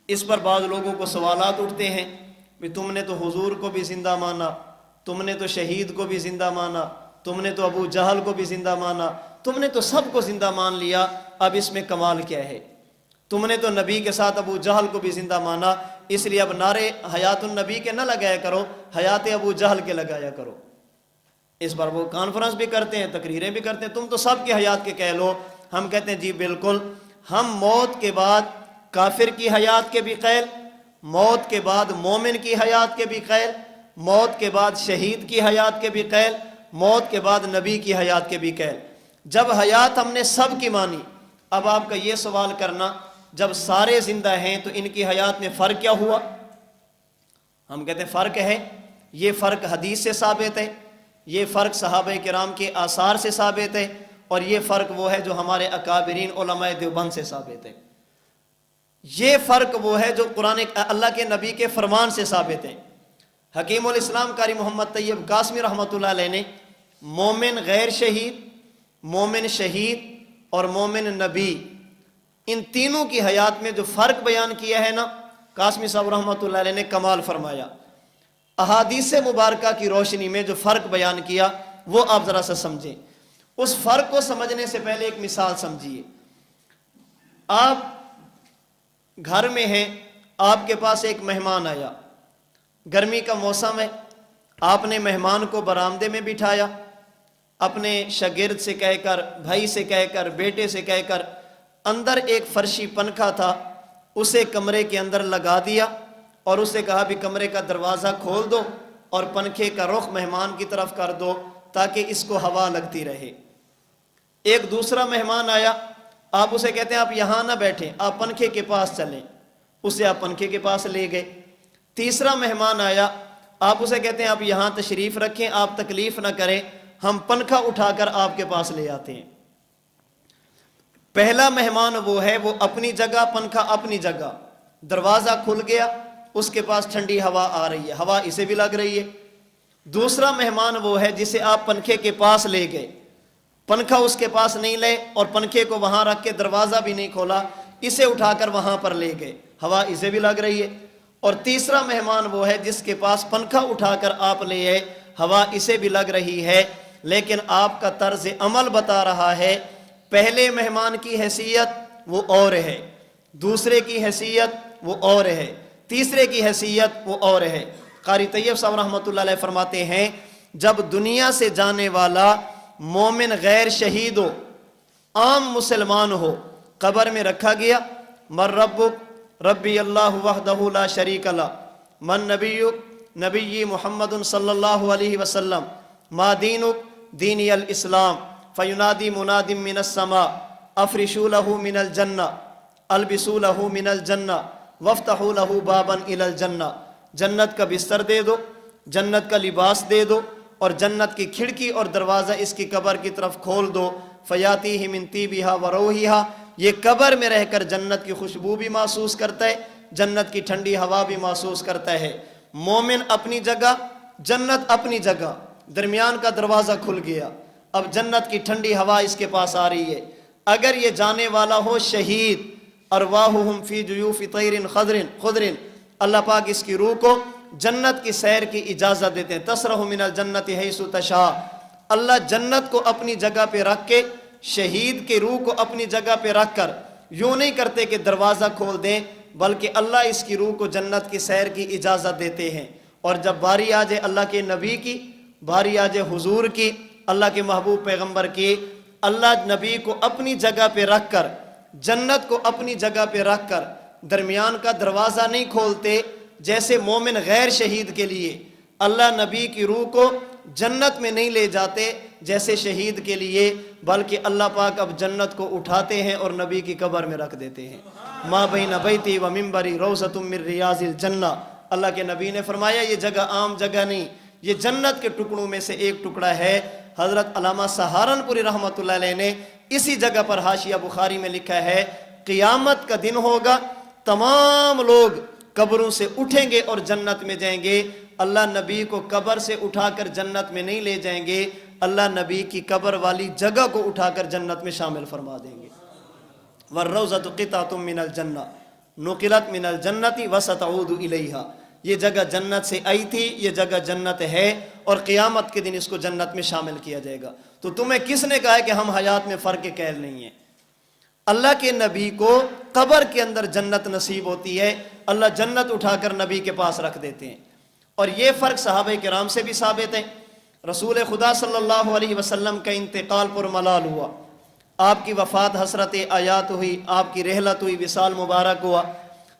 اس پر بعض لوگوں کو سوالات اٹھتے ہیں کہ تم نے تو حضور کو بھی زندہ مانا، تم نے تو شہید کو بھی زندہ مانا، تم نے تو ابو جہل کو بھی زندہ مانا، تم نے تو سب کو زندہ مان لیا، اب اس میں کمال کیا ہے؟ تم نے تو نبی کے ساتھ ابو جہل کو بھی زندہ مانا، اس لیے اب نعرے حیات النبی کے نہ لگایا کرو، حیات ابو جہل کے لگایا کرو۔ اس بار وہ کانفرنس بھی کرتے ہیں، تقریریں بھی کرتے ہیں، تم تو سب کی حیات کے کہہ لو۔ ہم کہتے ہیں جی بالکل، ہم موت کے بعد کافر کی حیات کے بھی قائل، موت کے بعد مومن کی حیات کے بھی قائل، موت کے بعد شہید کی حیات کے بھی قائل، موت کے بعد نبی کی حیات کے بھی قائل۔ جب حیات ہم نے سب کی مانی، اب آپ کا یہ سوال کرنا جب سارے زندہ ہیں تو ان کی حیات میں فرق کیا ہوا؟ ہم کہتے ہیں فرق ہے، یہ فرق حدیث سے ثابت ہے، یہ فرق صحابہ کرام کے آثار سے ثابت ہے، اور یہ فرق وہ ہے جو ہمارے اکابرین علماء دیوبند سے ثابت ہے۔ یہ فرق وہ ہے جو قرآن اللہ کے نبی کے فرمان سے ثابت ہے۔ حکیم الاسلام قاری محمد طیب قاسمی رحمۃ اللہ علیہ نے مومن غیر شہید، مومن شہید اور مومن نبی، ان تینوں کی حیات میں جو فرق بیان کیا ہے نا، قاسمی صاحب رحمۃ اللہ علیہ نے کمال فرمایا۔ احادیث مبارکہ کی روشنی میں جو فرق بیان کیا وہ آپ ذرا سا سمجھیں۔ اس فرق کو سمجھنے سے پہلے ایک مثال سمجھیے۔ آپ گھر میں ہیں، آپ کے پاس ایک مہمان آیا، گرمی کا موسم ہے، آپ نے مہمان کو برآمدے میں بٹھایا، اپنے شاگرد سے کہہ کر، بھائی سے کہہ کر، بیٹے سے کہہ کر، اندر ایک فرشی پنکھا تھا، اسے کمرے کے اندر لگا دیا اور اسے کہا بھی کمرے کا دروازہ کھول دو اور پنکھے کا رخ مہمان کی طرف کر دو تاکہ اس کو ہوا لگتی رہے۔ ایک دوسرا مہمان آیا، آپ اسے کہتے ہیں آپ یہاں نہ بیٹھیں، آپ پنکھے کے پاس چلیں، اسے آپ پنکھے کے پاس لے گئے۔ تیسرا مہمان آیا، آپ اسے کہتے ہیں آپ یہاں تشریف رکھیں، آپ تکلیف نہ کریں، ہم پنکھا اٹھا کر آپ کے پاس لے آتے ہیں۔ پہلا مہمان وہ ہے، وہ اپنی جگہ، پنکھا اپنی جگہ، دروازہ کھل گیا، اس کے پاس ٹھنڈی ہوا آ رہی ہے، ہوا اسے بھی لگ رہی ہے۔ دوسرا مہمان وہ ہے جسے آپ پنکھے کے پاس لے گئے، پنکھا اس کے پاس نہیں لے اور پنکھے کو وہاں رکھ کے دروازہ بھی نہیں کھولا، اسے اٹھا کر وہاں پر لے گئے، ہوا اسے بھی لگ رہی ہے۔ اور تیسرا مہمان وہ ہے جس کے پاس پنکھا اٹھا کر آپ لے آئے، ہوا اسے بھی لگ رہی ہے، لیکن آپ کا طرز عمل بتا رہا ہے پہلے مہمان کی حیثیت وہ اور ہے، دوسرے کی حیثیت وہ اور ہے، تیسرے کی حیثیت وہ اور ہے۔ قاری طیب صاحب رحمۃ اللہ علیہ فرماتے ہیں جب دنیا سے جانے والا مومن غیر شہید ہو، عام مسلمان ہو، قبر میں رکھا گیا، من ربک، ربی اللہ وحدہ لا شریک لہ، من نبیک، نبی محمد صلی اللہ علیہ وسلم، ما دینک، دینی الاسلام، فینادی مناد من السماء افرشوا لہ من الجنہ البسوا لہ من الجنہ وافتحوا لہ بابا الی الجنہ، جنت کا بستر دے دو، جنت کا لباس دے دو، اور جنت کی کھڑکی اور دروازہ اس کی قبر کی طرف کھول دو، فیاتیہ من طیبہا و روحہا، یہ قبر میں رہ کر جنت کی خوشبو بھی محسوس کرتا ہے، جنت کی ٹھنڈی ہوا بھی محسوس کرتا ہے۔ مومن اپنی جگہ، جنت اپنی جگہ، درمیان کا دروازہ کھل گیا، اب جنت کی ٹھنڈی ہوا اس کے پاس آ رہی ہے۔ اگر یہ جانے والا ہو شہید، ارواحہم فی جیوف طیر خضر، اللہ پاک اس کی روح کو جنت کی سیر کی اجازت دیتے ہیں۔ تسرح من الجنت حیث تشاء، اللہ جنت کو اپنی جگہ پہ رکھ کے، شہید کے روح کو اپنی جگہ پہ رکھ کر یوں نہیں کرتے کہ دروازہ کھول دیں، بلکہ اللہ اس کی روح کو جنت کی سیر کی اجازت دیتے ہیں۔ اور جب باری آ جائے اللہ کے نبی کی، باری آ جائے حضور کی، اللہ کے محبوب پیغمبر کی، اللہ نبی کو اپنی جگہ پہ رکھ کر، جنت کو اپنی جگہ پہ رکھ کر درمیان کا دروازہ نہیں کھولتے، جیسے مومن غیر شہید کے لیے اللہ نبی کی روح کو جنت میں نہیں لے جاتے جیسے شہید کے لیے، بلکہ اللہ پاک اب جنت کو اٹھاتے ہیں اور نبی کی قبر میں رکھ دیتے ہیں۔ ما بین بیتی و منبری روضۃ من ریاض الجنہ، اللہ کے نبی نے فرمایا یہ جگہ عام جگہ نہیں، یہ جنت کے ٹکڑوں میں سے ایک ٹکڑا ہے۔ حضرت علامہ سہارنپوری رحمۃ اللہ علیہ نے اسی جگہ پر حاشیہ بخاری میں لکھا ہے، قیامت کا دن ہوگا، تمام لوگ قبروں سے اٹھیں گے اور جنت میں جائیں گے، اللہ نبی کو قبر سے اٹھا کر جنت میں نہیں لے جائیں گے، اللہ نبی کی قبر والی جگہ کو اٹھا کر جنت میں شامل فرما دیں گے۔ والروضۃ قطعۃ من الجنہ نقلت من الجنۃ وستعود الیہا، یہ جگہ جنت سے آئی تھی، یہ جگہ جنت ہے، اور قیامت کے دن اس کو جنت میں شامل کیا جائے گا۔ تو تمہیں کس نے کہا ہے کہ ہم حیات میں فرق قید نہیں ہے؟ اللہ کے نبی کو قبر کے اندر جنت نصیب ہوتی ہے، اللہ جنت اٹھا کر نبی کے پاس رکھ دیتے ہیں۔ اور یہ فرق صحابہ کرام سے بھی ثابت ہے۔ رسول خدا صلی اللہ علیہ وسلم کا انتقال پر ملال ہوا، آپ کی وفات حسرت آیات ہوئی، آپ کی رحلت ہوئی، وصال مبارک ہوا۔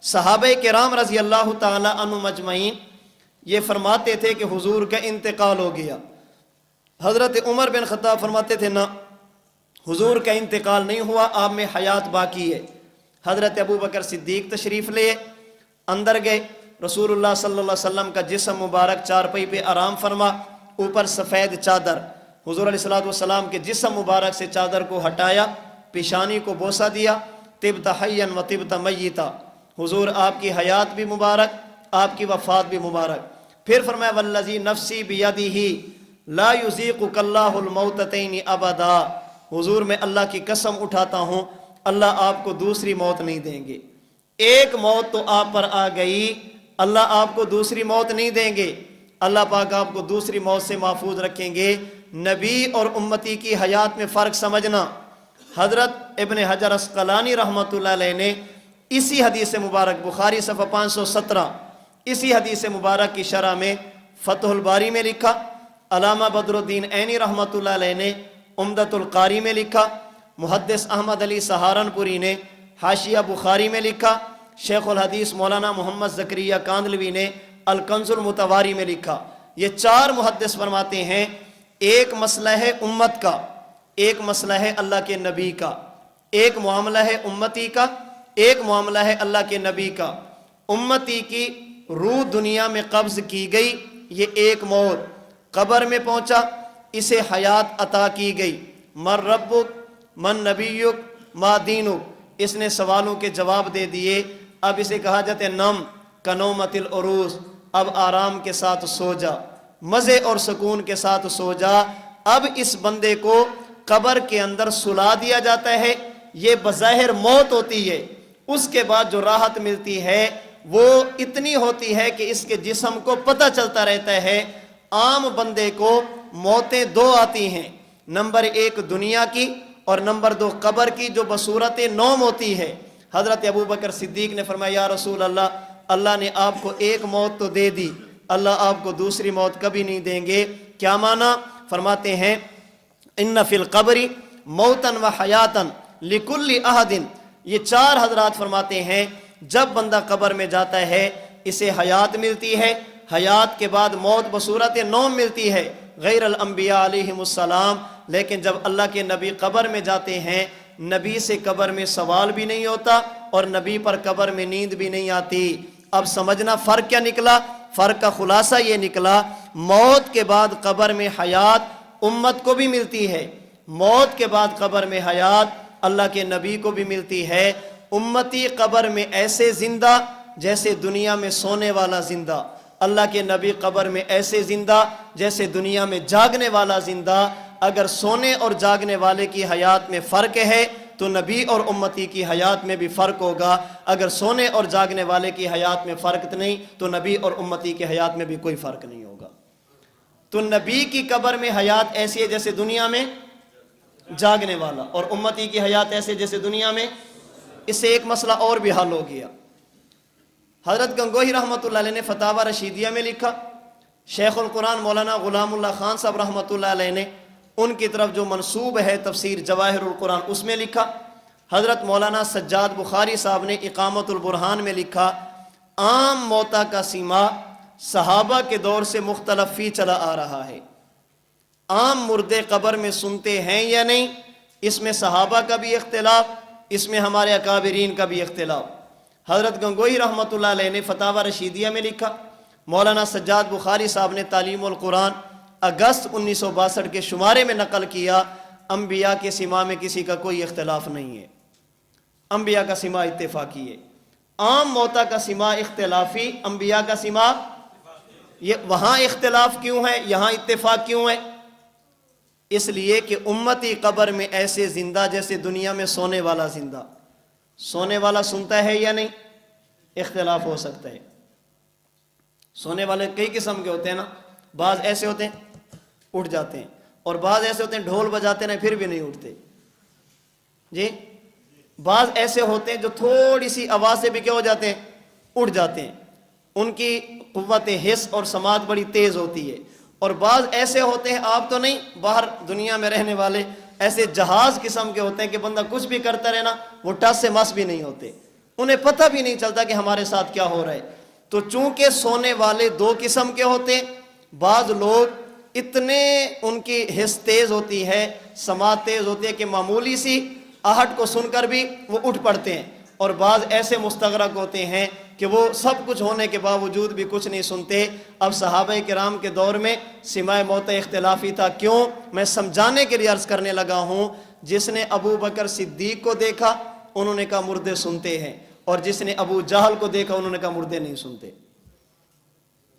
صحابہ کرام رضی اللہ تعالی عنہ مجمعین یہ فرماتے تھے کہ حضور کا انتقال ہو گیا۔ حضرت عمر بن خطاب فرماتے تھے نہ، حضور کا انتقال نہیں ہوا، آپ میں حیات باقی ہے۔ حضرت ابوبکر صدیق تشریف لے اندر گئے، رسول اللہ صلی اللہ علیہ وسلم کا جسم مبارک چارپائی پہ آرام فرما، اوپر سفید چادر، حضور علیہ السلام کے جسم مبارک سے چادر کو ہٹایا، پیشانی کو بوسہ دیا، طبت حیا و طبت میتا، حضور آپ کی حیات بھی مبارک، آپ کی وفات بھی مبارک۔ پھر فرمایا والذی نفسی بیدہ لا یذیقک اللہ الموتتین ابدا، حضور میں اللہ کی قسم اٹھاتا ہوں، اللہ آپ کو دوسری موت نہیں دیں گے۔ ایک موت تو آپ پر آ گئی، اللہ آپ کو دوسری موت نہیں دیں گے، اللہ پاک آپ کو دوسری موت سے محفوظ رکھیں گے۔ نبی اور امتی کی حیات میں فرق سمجھنا، حضرت ابن حجر عسقلانی رحمۃ اللہ علیہ نے اسی حدیث مبارک بخاری صفحہ 517 اسی حدیث مبارک کی شرح میں فتح الباری میں لکھا، علامہ بدر الدین عینی رحمۃ اللہ علیہ نے عمدۃ القاری میں لکھا، محدث احمد علی سہارنپوری نے حاشیہ بخاری میں لکھا، شیخ الحدیث مولانا محمد زکریا کاندلوی نے الکنز المتواری میں لکھا۔ یہ چار محدث فرماتے ہیں ایک مسئلہ ہے امت کا، ایک مسئلہ ہے اللہ کے نبی کا، ایک معاملہ ہے امتی کا، ایک معاملہ ہے اللہ کے نبی کا۔ امتی کی روح دنیا میں قبض کی گئی، یہ ایک موت، قبر میں پہنچا، اسے حیات عطا کی گئی، من ربک من نبیک ما دینک، اس نے سوالوں کے جواب دے دیے، اب اسے کہا جاتا ہے نم کنومت العروس، اب آرام کے ساتھ سو جا، مزے اور سکون کے ساتھ سو جا۔ اب اس بندے کو قبر کے اندر سلا دیا جاتا ہے، یہ بظاہر موت ہوتی ہے، اس کے بعد جو راحت ملتی ہے وہ اتنی ہوتی ہے کہ اس کے جسم کو پتہ چلتا رہتا ہے۔ عام بندے کو موتیں دو آتی ہیں، نمبر ایک دنیا کی اور نمبر دو قبر کی، جو بصورت نوم ہوتی ہے۔ حضرت ابوبکر صدیق نے فرمایا یا رسول اللہ، اللہ نے آپ کو ایک موت تو دے دی، اللہ آپ کو دوسری موت کبھی نہیں دیں گے۔ کیا معنی؟ فرماتے ہیں ان فی القبر موتن و حیاتن لکل احد، یہ چار حضرات فرماتے ہیں جب بندہ قبر میں جاتا ہے اسے حیات ملتی ہے، حیات کے بعد موت بصورت نوم ملتی ہے، غیر الانبیاء علیہم السلام۔ لیکن جب اللہ کے نبی قبر میں جاتے ہیں، نبی سے قبر میں سوال بھی نہیں ہوتا اور نبی پر قبر میں نیند بھی نہیں آتی۔ اب سمجھنا فرق کیا نکلا؟ فرق کا خلاصہ یہ نکلا، موت کے بعد قبر میں حیات امت کو بھی ملتی ہے، موت کے بعد قبر میں حیات اللہ کے نبی کو بھی ملتی ہے، امتی قبر میں ایسے زندہ جیسے دنیا میں سونے والا زندہ، اللہ کے نبی قبر میں ایسے زندہ جیسے دنیا میں جاگنے والا زندہ۔ اگر سونے اور جاگنے والے کی حیات میں فرق ہے تو نبی اور امتی کی حیات میں بھی فرق ہوگا، اگر سونے اور جاگنے والے کی حیات میں فرق نہیں تو نبی اور امتی کی حیات میں بھی کوئی فرق نہیں ہوگا۔ تو نبی کی قبر میں حیات ایسی ہے جیسے دنیا میں جاگنے والا، اور امتی کی حیات ایسے جیسے دنیا میں۔ اس سے ایک مسئلہ اور بھی حل ہو گیا۔ حضرت گنگوہی رحمۃ اللہ علیہ نے فتاوی رشیدیہ میں لکھا، شیخ القرآن مولانا غلام اللہ خان صاحب رحمۃ اللہ علیہ نے ان کی طرف جو منسوب ہے تفسیر جواہر القرآن اس میں لکھا، حضرت مولانا سجاد بخاری صاحب نے اقامت البرہان میں لکھا، عام موتا کا سیما صحابہ کے دور سے مختلف فی چلا آ رہا ہے۔ عام مردے قبر میں سنتے ہیں یا نہیں، اس میں صحابہ کا بھی اختلاف، اس میں ہمارے اکابرین کا بھی اختلاف۔ حضرت گنگوہی رحمۃ اللہ علیہ نے فتاوی رشیدیہ میں لکھا، مولانا سجاد بخاری صاحب نے تعلیم القرآن اگست 1962 کے شمارے میں نقل کیا، انبیاء کے سما میں کسی کا کوئی اختلاف نہیں ہے، انبیاء کا سما اتفاقی ہے۔ عام موتا کا سما اختلافی، انبیاء کا سما یہ وہاں اختلاف کیوں ہے، یہاں اتفاق کیوں ہے؟ اس لیے کہ امتی قبر میں ایسے زندہ جیسے دنیا میں سونے والا زندہ۔ سونے والا سنتا ہے یا نہیں، اختلاف ہو سکتا ہے۔ سونے والے کئی قسم کے ہوتے ہیں نا، بعض ایسے ہوتے ہیں اٹھ جاتے ہیں، اور بعض ایسے ہوتے ہیں ڈھول بجاتے ہیں پھر بھی نہیں اٹھتے جی۔ بعض ایسے ہوتے ہیں جو تھوڑی سی آواز سے بھی کیا ہو جاتے ہیں، اٹھ جاتے ہیں، ان کی قوت حس اور سماعت بڑی تیز ہوتی ہے۔ اور بعض ایسے ہوتے ہیں، آپ تو نہیں، باہر دنیا میں رہنے والے ایسے جہاز قسم کے ہوتے ہیں کہ بندہ کچھ بھی کرتا رہے نا وہ ٹس سے مس بھی نہیں ہوتے، انہیں پتہ بھی نہیں چلتا کہ ہمارے ساتھ کیا ہو رہا ہے۔ تو چونکہ سونے والے دو قسم کے ہوتے ہیں، بعض لوگ اتنے ان کی حس تیز ہوتی ہے، سماعت تیز ہوتی ہے کہ معمولی سی آہٹ کو سن کر بھی وہ اٹھ پڑتے ہیں، اور بعض ایسے مستغرق ہوتے ہیں کہ وہ سب کچھ ہونے کے باوجود بھی کچھ نہیں سنتے۔ اب صحابہ کرام کے دور میں سماع موت اختلافی تھا، کیوں؟ میں سمجھانے کے لیے عرض کرنے لگا ہوں۔ جس نے ابو بکر صدیق کو دیکھا انہوں نے کہا مردے سنتے ہیں، اور جس نے ابو جہل کو دیکھا انہوں نے کہا مردے نہیں سنتے۔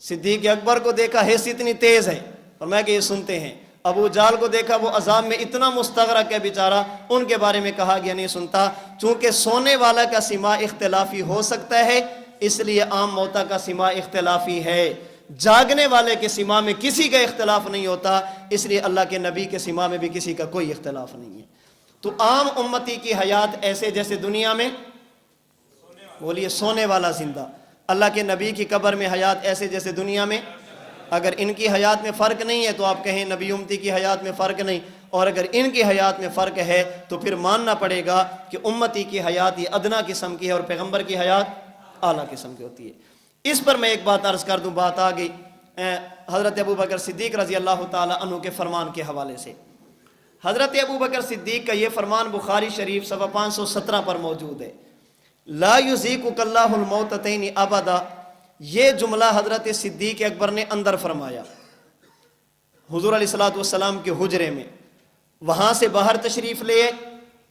صدیق اکبر کو دیکھا حس اتنی تیز ہے اور میں کہ یہ سنتے ہیں، ابو جہل کو دیکھا وہ عذاب میں اتنا مستغرق ہے بیچارہ، ان کے بارے میں کہا گیا نہیں سنتا۔ چونکہ سونے والا کا سماع اختلافی ہو سکتا ہے اس لیے عام موتا کا سماع اختلافی ہے، جاگنے والے کے سماع میں کسی کا اختلاف نہیں ہوتا، اس لیے اللہ کے نبی کے سماع میں بھی کسی کا کوئی اختلاف نہیں ہے۔ تو عام امتی کی حیات ایسے جیسے دنیا میں بولیے سونے والا زندہ، اللہ کے نبی کی قبر میں حیات ایسے جیسے دنیا میں۔ اگر ان کی حیات میں فرق نہیں ہے تو آپ کہیں نبی امتی کی حیات میں فرق نہیں، اور اگر ان کی حیات میں فرق ہے تو پھر ماننا پڑے گا کہ امتی کی حیات یہ ادنا قسم کی ہے اور پیغمبر کی حیات اعلیٰ قسم کی ہوتی ہے۔ اس پر میں ایک بات عرض کر دوں، بات آ گئی حضرت ابو بکر صدیق رضی اللہ تعالی عنہ کے فرمان کے حوالے سے۔ حضرت ابو بکر صدیق کا یہ فرمان بخاری شریف صفحہ 517 پر موجود ہے، لا یذیقک اللہ الموتتین ابدا۔ یہ جملہ حضرت صدیق اکبر نے اندر فرمایا حضور علیہ الصلوۃ والسلام کے حجرے میں، وہاں سے باہر تشریف لے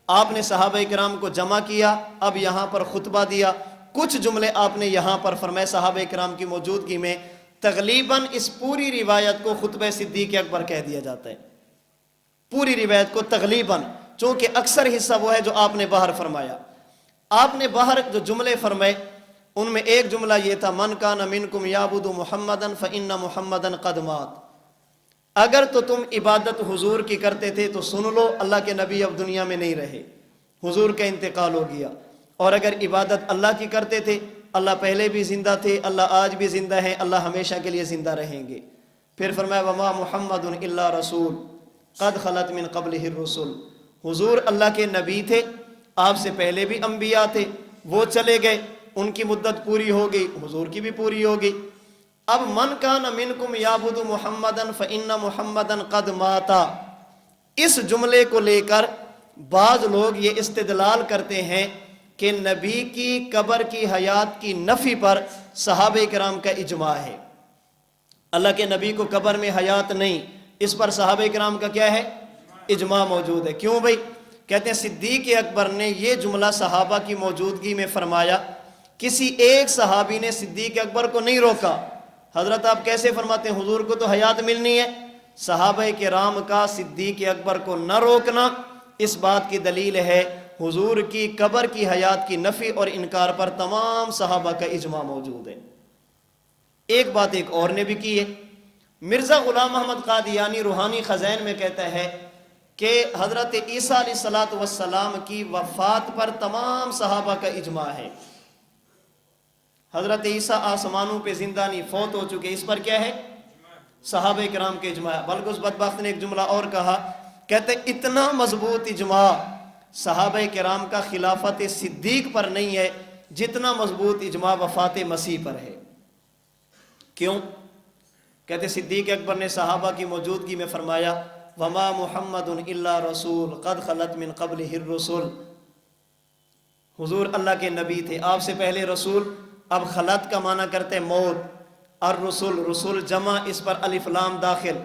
آپ نے صحابہ کرام کو جمع کیا، اب یہاں پر خطبہ دیا، کچھ جملے آپ نے یہاں پر فرمائے صحابہ کرام کی موجودگی میں۔ تغلیباً اس پوری روایت کو خطبہ صدیق اکبر کہہ دیا جاتا ہے، پوری روایت کو تغلیباً، چونکہ اکثر حصہ وہ ہے جو آپ نے باہر فرمایا۔ آپ نے باہر جو جملے فرمائے ان میں ایک جملہ یہ تھا، من کان منکم یعبد محمدا فإن محمدا قد مات۔ اگر تو تم عبادت حضور کی کرتے تھے تو سن لو، اللہ کے نبی اب دنیا میں نہیں رہے، حضور کا انتقال ہو گیا۔ اور اگر عبادت اللہ کی کرتے تھے، اللہ پہلے بھی زندہ تھے، اللہ آج بھی زندہ ہیں، اللہ ہمیشہ کے لیے زندہ رہیں گے۔ پھر فرمایا وما محمد الا رسول قد خلت من قبلہ الرسل۔ حضور اللہ کے نبی تھے، آپ سے پہلے بھی انبیاء تھے، وہ چلے گئے، ان کی مدت پوری ہو گئی، حضور کی بھی پوری ہو گئی۔ اب من کان منکم یعبد محمدا فإن محمدا قد ماتا، اس جملے کو لے کر بعض لوگ یہ استدلال کرتے ہیں کہ نبی کی قبر کی حیات کی نفی پر صحابہ کرام کا اجماع ہے، اللہ کے نبی کو قبر میں حیات نہیں، اس پر صحابہ کرام کا کیا ہے؟ اجماع موجود ہے۔ کیوں بھائی؟ کہتے ہیں صدیق اکبر نے یہ جملہ صحابہ کی موجودگی میں فرمایا، کسی ایک صحابی نے صدیق اکبر کو نہیں روکا۔ حضرت آپ کیسے فرماتے ہیں حضور کو تو حیات ملنی ہے؟ صحابہ کرام کا صدیق اکبر کو نہ روکنا اس بات کی دلیل ہے حضور کی قبر کی حیات کی نفی اور انکار پر تمام صحابہ کا اجماع موجود ہے۔ ایک بات ایک اور نے بھی کی ہے، مرزا غلام محمد قادیانی روحانی خزائن میں کہتا ہے کہ حضرت عیسیٰ علیہ السلام کی وفات پر تمام صحابہ کا اجماع ہے۔ حضرت عیسیٰ آسمانوں پہ زندہ نہیں، فوت ہو چکے، اس پر کیا ہے؟ صحابہ کرام کے اجماع۔ بلکہ اس بدبخت نے ایک جملہ اور کہا، کہتے اتنا مضبوط اجماع صحابہ کرام کا خلافت صدیق پر نہیں ہے جتنا مضبوط اجماع وفات مسیح پر ہے۔ کیوں؟ کہتے صدیق اکبر نے صحابہ کی موجودگی میں فرمایا، وما محمد الا رسول قد خلت من قبلہ الرسل، حضور اللہ کے نبی تھے، آپ سے پہلے رسول۔ اب خلط کا معنی کرتے موت، الرسول رسول جمع، اس پر الف لام داخل،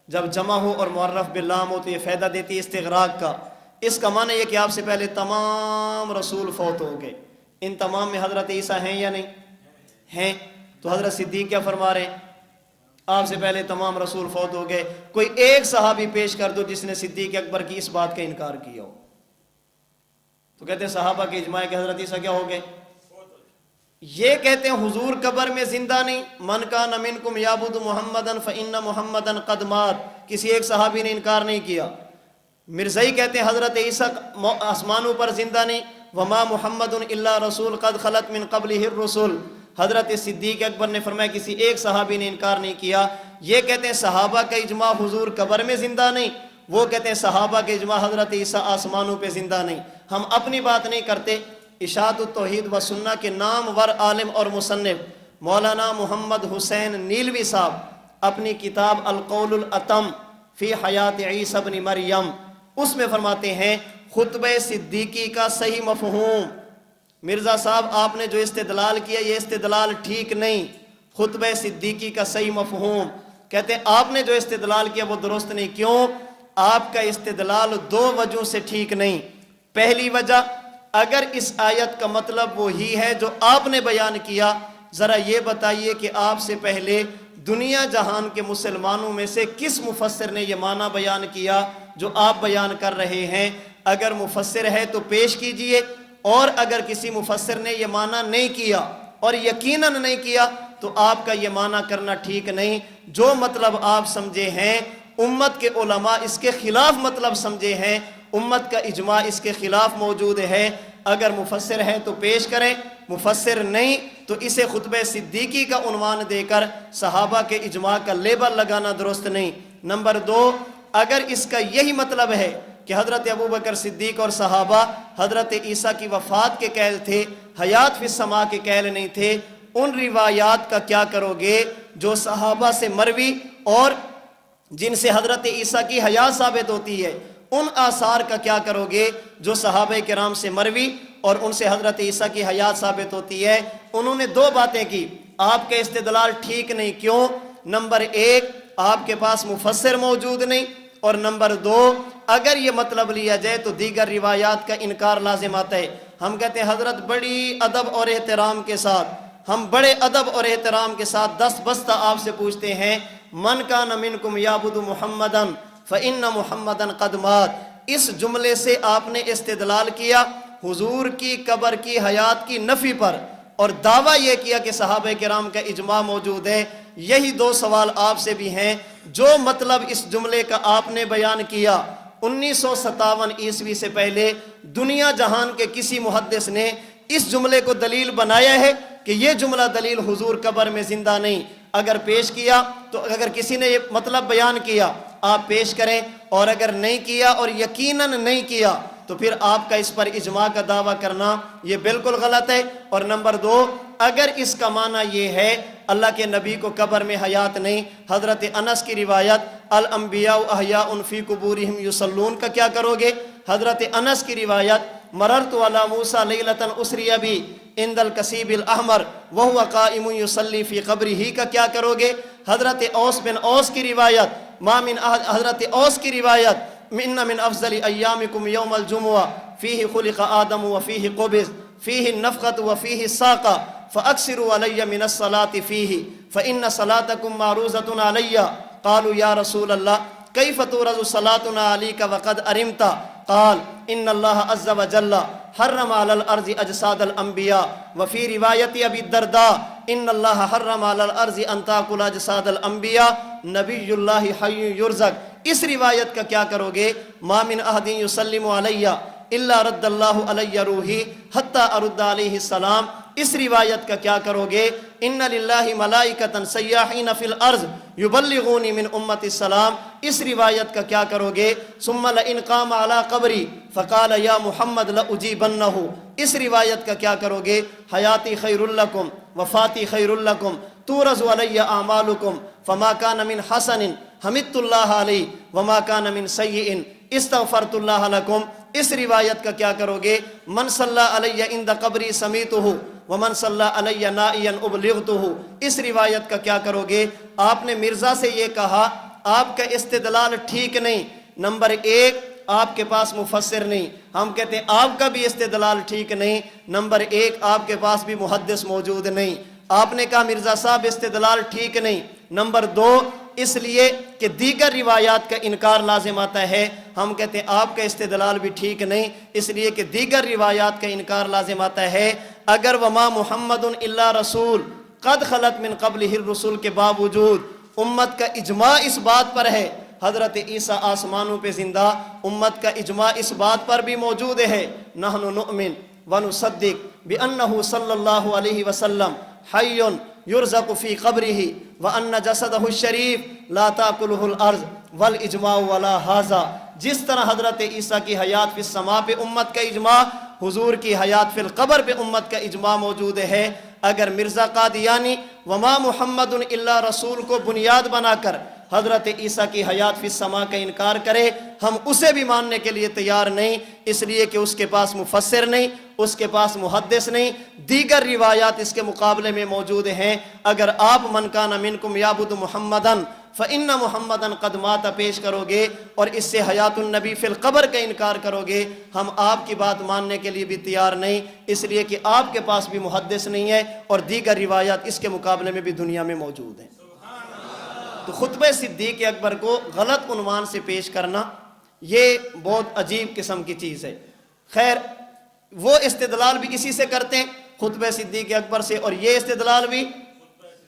جب جمع ہو اور معرف باللام ہو تو یہ فائدہ دیتی ہے استغراق کا۔ اس کا معنی یہ کہ آپ سے پہلے تمام رسول فوت ہو گئے۔ ان تمام میں حضرت عیسیٰ ہیں یا نہیں ہیں؟ تو حضرت صدیق کیا فرما رہے ہیں؟ آپ سے پہلے تمام رسول فوت ہو گئے۔ کوئی ایک صحابی پیش کر دو جس نے صدیق اکبر کی اس بات کا انکار کیا ہو۔ تو کہتے ہیں صحابہ کے اجماع کہ حضرت عیسیٰ کیا ہو گئے؟ یہ کہتے ہیں حضور قبر میں زندہ نہیں، من کان منکم یعبد محمدا فإن محمدا قد مات، کسی ایک صحابی نے انکار نہیں کیا۔ مرزائی کہتے ہیں حضرت عیسیٰ آسمانوں پر زندہ نہیں، وما محمد الا رسول قد خلت من قبلہ الرسل، حضرت صدیق اکبر نے فرمایا کسی ایک صحابی نے انکار نہیں کیا۔ یہ کہتے ہیں صحابہ کا اجماع حضور قبر میں زندہ نہیں، وہ کہتے ہیں صحابہ کے اجماع حضرت عیسیٰ آسمانوں پہ زندہ نہیں۔ ہم اپنی بات نہیں کرتے، اشاعت التوحید و سنہ کے نامور عالم اور مصنف مولانا محمد حسین نیلوی صاحب اپنی کتاب القول الاتم فی حیات عیسیٰ ابن مریم اس میں فرماتے ہیں خطبہ صدیقی کا صحیح مفہوم، مرزا صاحب آپ نے جو استدلال کیا یہ استدلال ٹھیک نہیں، خطبہ صدیقی کا صحیح مفہوم، کہتے ہیں آپ نے جو استدلال کیا وہ درست نہیں۔ کیوں؟ آپ کا استدلال دو وجہوں سے ٹھیک نہیں۔ پہلی وجہ، اگر اس آیت کا مطلب وہی ہے جو آپ نے بیان کیا، ذرا یہ بتائیے کہ آپ سے پہلے دنیا جہان کے مسلمانوں میں سے کس مفسر نے یہ معنی بیان کیا جو آپ بیان کر رہے ہیں؟ اگر مفسر ہے تو پیش کیجئے، اور اگر کسی مفسر نے یہ معنی نہیں کیا اور یقیناً نہیں کیا تو آپ کا یہ معنی کرنا ٹھیک نہیں۔ جو مطلب آپ سمجھے ہیں امت کے علماء اس کے خلاف مطلب سمجھے ہیں، امت کا اجماع اس کے خلاف موجود ہے۔ اگر مفسر ہے تو پیش کریں، مفسر نہیں تو اسے خطبہ صدیقی کا عنوان دے کر صحابہ کے اجماع کا لیبل لگانا درست نہیں۔ نمبر دو، اگر اس کا یہی مطلب ہے کہ حضرت ابوبکر صدیق اور صحابہ حضرت عیسیٰ کی وفات کے قائل تھے، حیات فی السماء کے قائل نہیں تھے، ان روایات کا کیا کرو گے جو صحابہ سے مروی اور جن سے حضرت عیسیٰ کی حیات ثابت ہوتی ہے؟ ان آثار کا کیا کرو گے جو صحابہ کرام سے مروی اور ان سے حضرت عیسیٰ کی حیات ثابت ہوتی ہے؟ انہوں نے دو باتیں کی، آپ کے استدلال ٹھیک نہیں۔ کیوں؟ نمبر ایک، آپ کے پاس مفسر موجود نہیں، اور نمبر دو، اگر یہ مطلب لیا جائے تو دیگر روایات کا انکار لازم آتا ہے۔ ہم کہتے ہیں حضرت بڑی ادب اور احترام کے ساتھ، ہم بڑے ادب اور احترام کے ساتھ دست بستہ آپ سے پوچھتے ہیں، من کان منکم یعبد محمدا فإن محمدا قد مات، اس جملے سے آپ نے استدلال کیا حضور کی قبر کی حیات کی نفی پر اور دعویٰ یہ کیا کہ صحابہ کرام کا اجماع موجود ہے۔ یہی دو سوال آپ سے بھی ہیں۔ جو مطلب اس جملے کا آپ نے بیان کیا 1957 عیسوی سے پہلے دنیا جہان کے کسی محدث نے اس جملے کو دلیل بنایا ہے کہ یہ جملہ دلیل حضور قبر میں زندہ نہیں؟ اگر پیش کیا تو اگر کسی نے یہ مطلب بیان کیا آپ پیش کریں، اور اگر نہیں کیا اور یقیناً نہیں کیا تو پھر آپ کا اس پر اجماع کا دعویٰ کرنا یہ بالکل غلط ہے۔ اور نمبر دو، اگر اس کا معنی یہ ہے اللہ کے نبی کو قبر میں حیات نہیں، حضرت انس کی روایت الانبیاء احیاء فی قبورہم یصلون کا کیا کرو گے؟ حضرت انس کی روایت مررت علی موسیٰ لیلۃ اسری بی عند الکثیب الاحمر وہو قائم یصلی فی قبرہ کا کیا کرو گے؟ حضرت اوس بن اوس کی روایت حضرت اوس کی روایت ان من افضل ایامکم یوم الجمعہ فیہ خلق آدم وفیہ قبض فیہ النفخۃ وفیہ الساقہ فاکثروا علی من الصلاۃ فیہ فان صلاتکم معروضۃ علی قالوا یا رسول اللہ کیف تورض صلاتنا علیک وقد ارمت قال ان اللہ عز وجل حرم علی الارض اجساد الانبیاء وفی روایت ابی الدرداء ان اللہ حرم علی الارض ان تاکل اجساد الانبیاء نبی اللہ حی یرزق۔ اس روایت کا کیا کرو گے؟ ما من احد یسلم علی الا رد اللہ علی روحی حتی ارد علیہ السلام۔ اس روایت کا کیا کرو گے؟ ان للہ ملائکۃ سیاحین فی الارض یبلغونی من امت السلام۔ اس روایت کا کیا کرو گے؟ ثم لئن قام علی قبری فقال یا محمد لأجیبنہ۔ اس روایت کا کیا کرو گے؟ حیاتی خیر لکم وفاتی خیر لکم تورز علی اعمالکم فما کان من حسن حمدت اللہ علیہ وما کان من سیئ استغفرت اللہ لکم۔ اس روایت کا کیا کرو گے؟ من صلی علی عند قبری سمیتہ ومن صلی علی نائیا ابلغتہ۔ اس روایت کا کیا کرو گے؟ آپ نے مرزا سے یہ کہا آپ کا استدلال ٹھیک نہیں، نمبر ایک آپ کے پاس مفسر نہیں، ہم کہتے ہیں آپ کا بھی استدلال ٹھیک نہیں، نمبر ایک آپ کے پاس بھی محدث موجود نہیں۔ آپ نے کہا مرزا صاحب استدلال ٹھیک نہیں، نمبر دو اس لیے کہ دیگر روایات کا انکار لازم آتا ہے، ہم کہتے ہیں آپ کا استدلال بھی ٹھیک نہیں اس لیے کہ دیگر روایات کا انکار لازم آتا ہے۔ اگر وما محمد الا رسول قد خلت من قبلہ الرسل کے باوجود امت کا اجماع اس بات پر ہے حضرت عیسیٰ آسمانوں پہ زندہ، امت کا اجماع اس بات پر بھی موجود ہے۔ نحن نؤمن ونصدق بأنہ صلی اللہ علیہ وسلم حی یرزق فی قبرہ وان جسدہ الشریف لا تاکلہ الارض والاجماع ولا ھذا۔ جس طرح حضرت عیسیٰ کی حیات فی السماء پہ امت کا اجماع، حضور کی حیات فی القبر پہ امت کا اجماع موجود ہے۔ اگر مرزا قادیانی وما محمد الا رسول کو بنیاد بنا کر حضرت عیسیٰ کی حیات فی السماء کا انکار کرے، ہم اسے بھی ماننے کے لیے تیار نہیں، اس لیے کہ اس کے پاس مفسر نہیں، اس کے پاس محدث نہیں، دیگر روایات اس کے مقابلے میں موجود ہیں۔ اگر آپ من کان منکم یعبد محمدًا فإن محمدًا قد مات پیش کرو گے اور اس سے حیات النبی فی القبر کا انکار کرو گے، ہم آپ کی بات ماننے کے لیے بھی تیار نہیں، اس لیے کہ آپ کے پاس بھی محدث نہیں ہے اور دیگر روایات اس کے مقابلے میں بھی دنیا میں موجود ہیں۔ تو خطبہ صدیق اکبر کو غلط عنوان سے پیش کرنا یہ بہت عجیب قسم کی چیز ہے۔ خیر وہ استدلال بھی اسی سے کرتے ہیں خطبہ صدیق اکبر سے، اور یہ استدلال بھی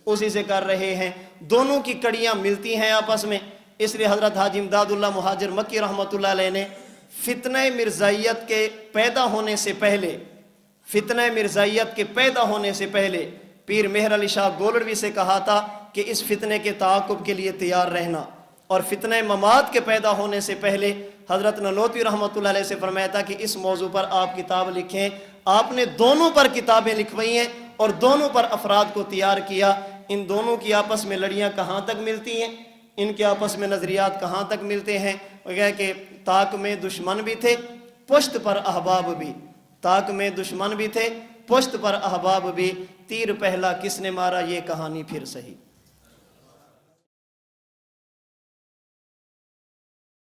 اسی سے کر رہے ہیں، دونوں کی کڑیاں ملتی ہیں آپس میں۔ اس لیے حضرت حاجی امداد اللہ مہاجر مکی رحمۃ اللہ علیہ نے فتنہ مرزائیت کے پیدا ہونے سے پہلے، فتنہ مرزائیت کے پیدا ہونے سے پہلے پیر مہر علی شاہ گولڑوی سے کہا تھا کہ اس فتنے کے تعاقب کے لیے تیار رہنا، اور فتنہ ممات کے پیدا ہونے سے پہلے حضرت نانوتوی رحمۃ اللہ علیہ سے فرمایا تھا کہ اس موضوع پر آپ کتاب لکھیں۔ آپ نے دونوں پر کتابیں لکھوائی ہیں اور دونوں پر افراد کو تیار کیا۔ ان دونوں کی آپس میں لڑیاں کہاں تک ملتی ہیں، ان کے آپس میں نظریات کہاں تک ملتے ہیں؟ وہ کہا کہ طاق میں دشمن بھی تھے پشت پر احباب بھی، طاق میں دشمن بھی تھے پشت پر احباب بھی، تیر پہلا کس نے مارا یہ کہانی پھر صحیح۔